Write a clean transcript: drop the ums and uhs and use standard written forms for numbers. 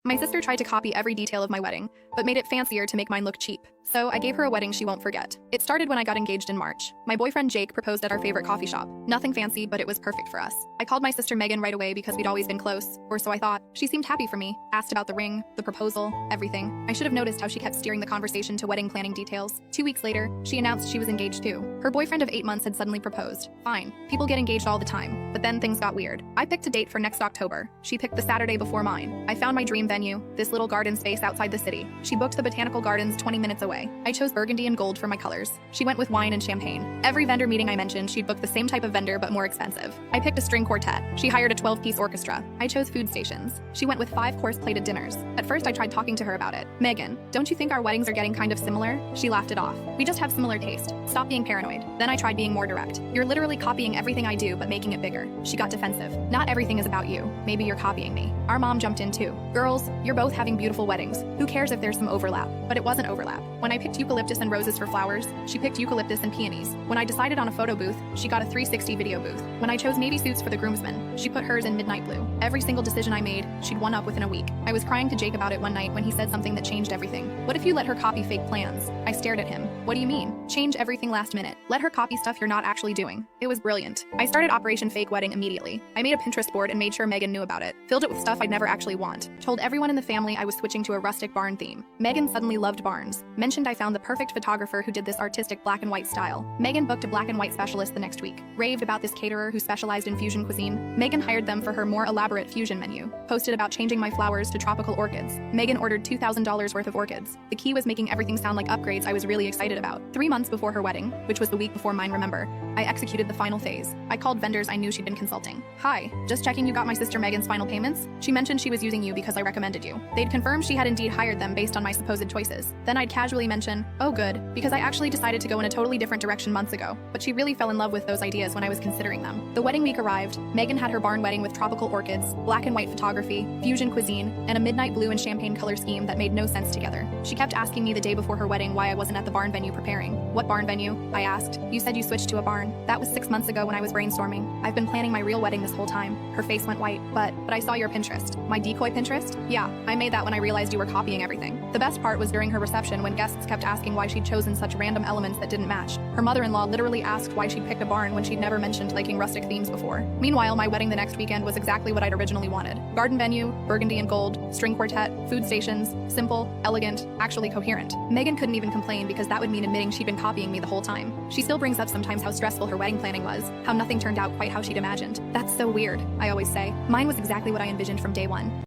My sister tried to copy every detail of my wedding, but made it fancier to make mine look cheap. So I gave her a wedding she won't forget. It started when I got engaged in March. My boyfriend Jake proposed at our favorite coffee shop. Nothing fancy, but it was perfect for us. I called my sister Megan right away because we'd always been close, or so I thought. She seemed happy for me, asked about the ring, the proposal, everything. I should have noticed how she kept steering the conversation to wedding planning details. 2 weeks later, she announced she was engaged too. Her boyfriend of 8 months had suddenly proposed. Fine, people get engaged all the time, but then things got weird. I picked a date for next October. She picked the Saturday before mine. I found my dream venue, this little garden space outside the city. She booked the botanical gardens 20 minutes away. I chose burgundy and gold for my colors. She went with wine and champagne. Every vendor meeting I mentioned, she'd book the same type of vendor but more expensive. I picked a string quartet. She hired a 12-piece orchestra. I chose food stations. She went with 5-course plated dinners. At first I tried talking to her about it. Megan, don't you think our weddings are getting kind of similar? She laughed it off. We just have similar taste. Stop being paranoid. Then I tried being more direct. You're literally copying everything I do but making it bigger. She got defensive. Not everything is about you. Maybe you're copying me. Our mom jumped in too. Girls, you're both having beautiful weddings. Who cares if there's some overlap? But it wasn't overlap. When I picked eucalyptus and roses for flowers, she picked eucalyptus and peonies. When I decided on a photo booth, she got a 360 video booth. When I chose navy suits for the groomsmen, she put hers in midnight blue. Every single decision I made, she'd one up within a week. I was crying to Jake about it one night when he said something that changed everything. What if you let her copy fake plans? I stared at him. What do you mean? Change everything last minute. Let her copy stuff you're not actually doing. It was brilliant. I started Operation Fake Wedding immediately. I made a Pinterest board and made sure Megan knew about it. Filled it with stuff I'd never actually want. Told everyone in the family I was switching to a rustic barn theme. Megan suddenly loved barns. Mentioned I found the perfect photographer who did this artistic black and white style. Megan booked a black and white specialist the next week. Raved about this caterer who specialized in fusion cuisine. Megan hired them for her more elaborate fusion menu. Posted about changing my flowers to tropical orchids. Megan ordered $2,000 worth of orchids. The key was making everything sound like upgrades I was really excited about. 3 months before her wedding, which was the week before mine, remember, I executed the final phase. I called vendors I knew she'd been consulting. Hi, just checking you got my sister Megan's final payments? She mentioned she was using you because I recommended you. They'd confirmed she had indeed hired them based on my supposed choices. Then I'd casually mention, oh good, because I actually decided to go in a totally different direction months ago, but she really fell in love with those ideas when I was considering them. The wedding week arrived. Megan had her barn wedding with tropical orchids, black and white photography, fusion cuisine, and a midnight blue and champagne color scheme that made no sense together. She kept asking me the day before her wedding why I wasn't at the barn venue preparing. What barn venue? I asked. You said you switched to a barn. That was 6 months ago when I was brainstorming. I've been planning my real wedding this whole time. Her face went white. But I saw your Pinterest. My decoy Pinterest? Yeah, I made that when I realized you were copying everything. The best part was during her reception when guests kept asking why she'd chosen such random elements that didn't match. Her mother-in-law literally asked why she'd picked a barn when she'd never mentioned liking rustic themes before. Meanwhile, my wedding the next weekend was exactly what I'd originally wanted. Garden venue, burgundy and gold, string quartet, food stations, simple, elegant, actually coherent. Megan couldn't even complain because that would mean admitting she'd been copying me the whole time. She still brings up sometimes how stressful her wedding planning was, how nothing turned out quite how she'd imagined. That's so weird, I always say. Mine was exactly what I envisioned from day one.